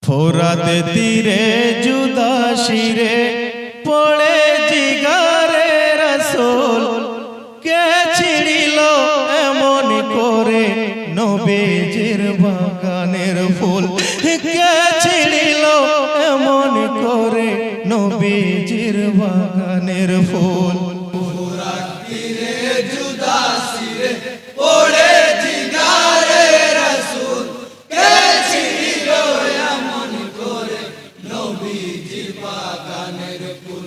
ফোরাতে তীরে জুদাসি রে পড়ে জিগারে রাসূল কে ছিড়িল এমন করে নবীজির বাগানের ফুল কে ছিড়িল এমন করে নবীজির বাগানের ফুল ফোরাতে তীরে জুদাসি রে পড়ে জিগারে রাসূল কে ছিড়িল এমন করে নবীজির বাগানের ফুল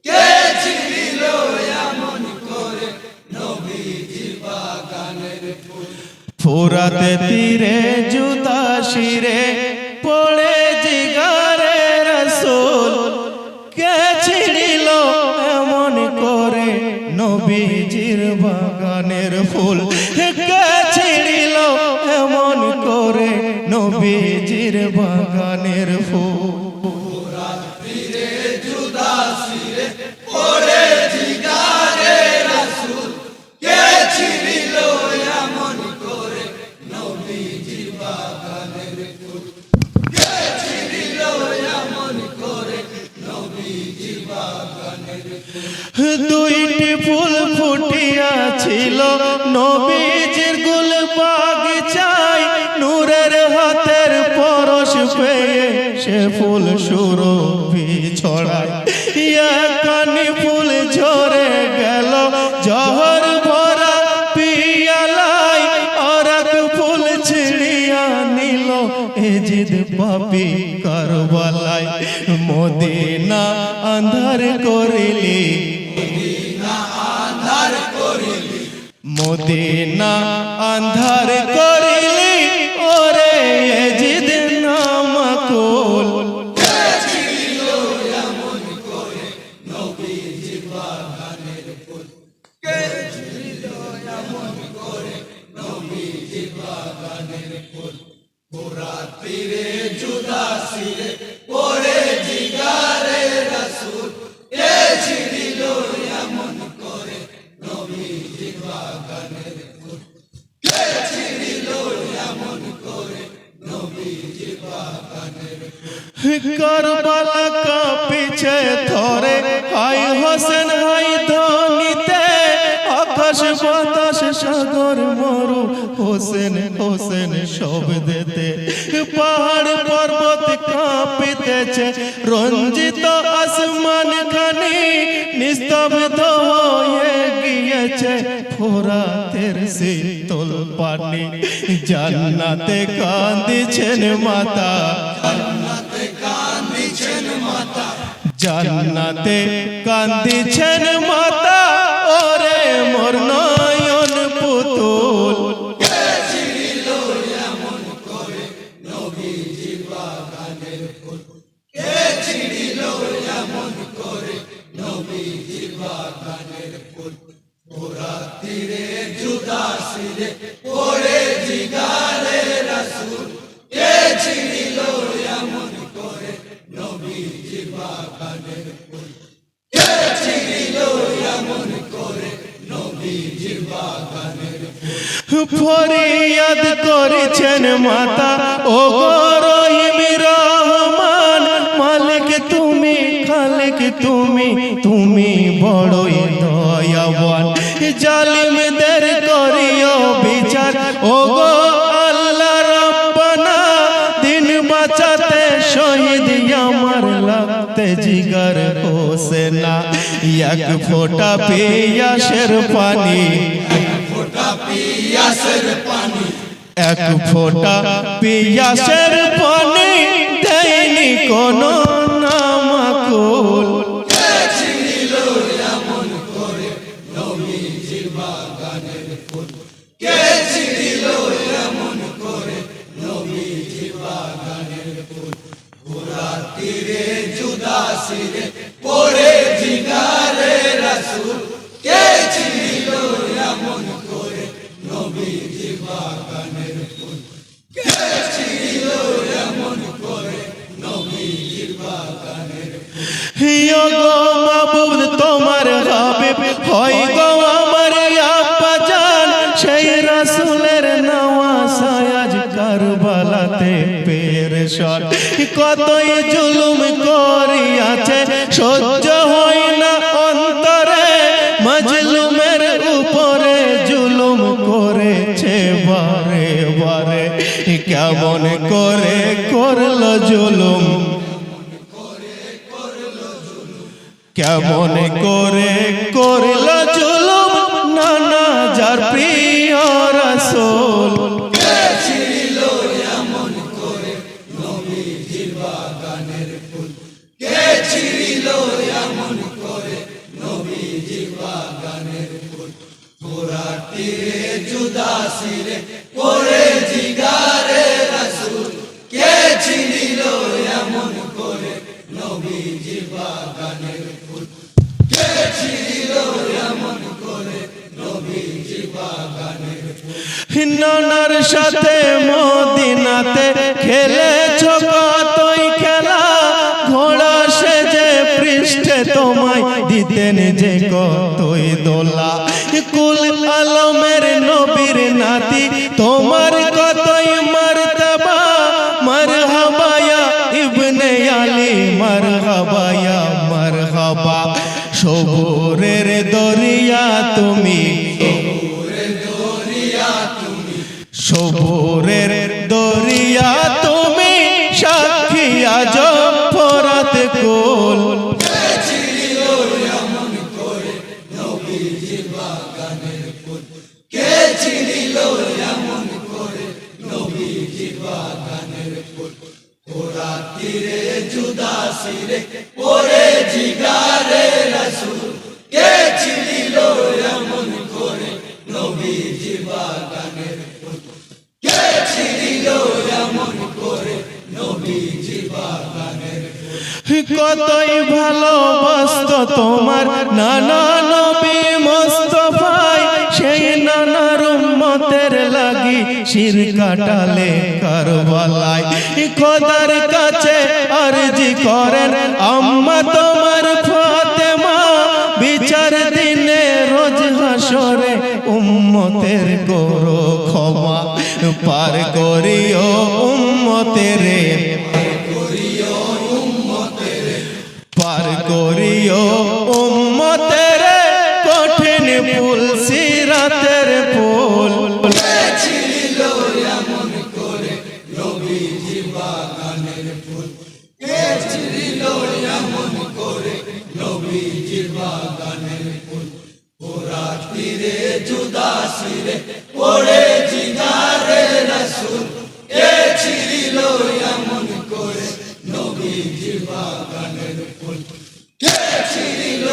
কে ছিড়িল এমন করে নবীজির বাগানের ফুল ফোরাতে তীরে জুদাসি রে পড়ে জিগারে রাসূল কে ছিড়িল এমন করে নবীজির বাগানের ফুল কে ছিড়িল এমন করে নবীজির বাগানের ফুল ফোরাতে তীরে জুদাসি রে পড়ে জিগারে রাসূল কে ছিড়িল এমন করে নবীজির বাগানের ফুল কে ছিড়িল এমন করে নবীজির বাগানের ফুল দুইটি ফুল ফুটিয়াছিল নবীজির গুল বাগিচায় নূরের হাতের পরশ পেয়ে সে ফুল সুরভি ছড়ায় একানি ফুল ঝরে গেল জহর ভরা পিয়ালায় আর এক ফুল ছিড়িয়া নিল এজিদ পাপী কারবালায় মদিনা আন্ধার করিলি আন্ধার করিলি মদিনা আন্ধার করিলি ওরে এজিদ নামকুল কে ছিড়িল এমন করে নবীজির বাগানের ফুল কে ছিড়িল এমন করে নবীজির বাগানের ফুল ফোরাতে তীরে জুদাসি রে পড়ে জিগারে রাসূল কে ছিড়িল এমন করে নবীজির বাগানের ফুল কে ছিড়িল এমন করে নবীজির বাগানের ফুল কারবালা কাঁপিছে থরে হাই হোসেন হাই ধ্বনিতে আকাশ বাতাস সাগর মরু হোসেন হোসেন শব্দেতে পাহাড় পর্বত কাঁপিতেছে রঞ্জিত আসমান খানি নিস্তব্ধ হয়ে গিয়েছে ফোরাতের শীতল পানি জান্নাতে কাঁদিছেন মাতা জান্নাতে কাঁদিছেন মাতা জান্নাতে কান্দিছেন মাতা ওরে মোর নয়ন পুতুল কে ছিড়িল এমন করে নবীজির বাগানের ফুল কে ছিড়িল এমন করে নবীজির বাগানের ফুল ফোরাতে তীরে জুদাসি রে পড়ে জিগারে রাসূল কে ছিড়িল এমন করে নবীজির বাগানের ফুল কে ছিড়িল এমন করে নবীজির বাগানের ফুল ফরিয়াদ করেছেন মাতা ও গো রহিম রহমান মালিক তুমি খালিক তুমি তুমি বড়ই দয়াবান জালিমদের করিও বিচার ও গো আল্লাহ রব্বানা দিন বাঁচাতে শহীদ আমার লাগতে জিগার হোসেনা এক ফোঁটা পিয়াসের পানি ফোঁটা পিয়াসের পানি এক ফোঁটা পিয়াসের পানি দেয়নি কোনো নামাকুল কে ছিড়িল এমন করে নবীজির বাগানের ফুল কে ছিড়িল এমন করে নবীজির বাগানের ফুল ফোরাতে তীরে জুদাসি রে পড়ে জিগারে রাসূল কে ছিড়িল এমন করে নবীজির বাগানের ফুল কে ছিড়িল এমন করে নবীজির বাগানের হিয় গো মাবুদ তোমার হাবিব হয় গো আমার আপা জান সেই রাসূলের নওয়াজ আজ কারবালাতে পেরেশান কতই জুলুম করিয়াছে সহ্য হয় না অন্তরে মাজলুমের উপরে জুলুম করেছে বারে বারে কেমন করে করলো জুলুম কেমন করে করলো জুলুম নানা যার প্রিয় রাসূল কে ছিঁড়িল এমন করে নবীজির বাগানের ফুল কে ছিঁড়িল এমন করে নবীজির বাগানের ফুল ফোরাত তীরে জুদাসিরে পড়ে জিগারে রাসূল কে ছিঁড়িল এমন করে নবীজির বাগানের ফুল কে ছিঁড়িল এমন করে নবীজির বাগানের ফুল নানার সাথে মদিনাতে খেলেছ কতই খেলা ঘোড়া সেজে পৃষ্ঠে তোমায় দিতেন যে কতই দোলা কুল আলমের নবীর নাতি তোমার কতই মারতাবা মারহাবা ইয়া ইবনে আলী মারহাবা ইয়া মারহাবা সবুরের দরিয়া তুমি সবুরের দরিয়া তুমি সাক্ষী আজম ফোরাত কুল কে ছিঁড়িল এমন করে নবীজির বাগানের ফুল কে ছিঁড়িল এমন করে নবীজির বাগানের ফুল ফোরাত তীরে জুদাসিরে পড়ে জিগারে রাসূল কে ছিঁড়িল এমন করে নবীজির বাগানের ফুল কে ছিঁড়িল এমন করে নবীজির বাগানের ফুল কতই ভালোবাসত তোমার নানা নবী মোস্তফায় সেই নানার উম্মতের লাগি শির কাটালে কারবালায় খোদার কাছে আরজি করেন আম্মা তোমার ফাতেমা বিচার দিনে রোজ হাসরে উম্মতের করো ক্ষমা পার করিও উম্মতের পার করিও উম্মতের কঠিন পুল সিরাতের পুল কে ছিঁড়িল এমন করে নবীজির বাগানের ফুল কে ছিঁড়িল এমন করে নবীজির বাগানের ফুল ফোরাত তীরে জুদাসিরে পড়ে জিগারে রাসূল কে ছিঁড়িল এমন করে নবীজির বাগানের ফুল কে ছিঁড়িল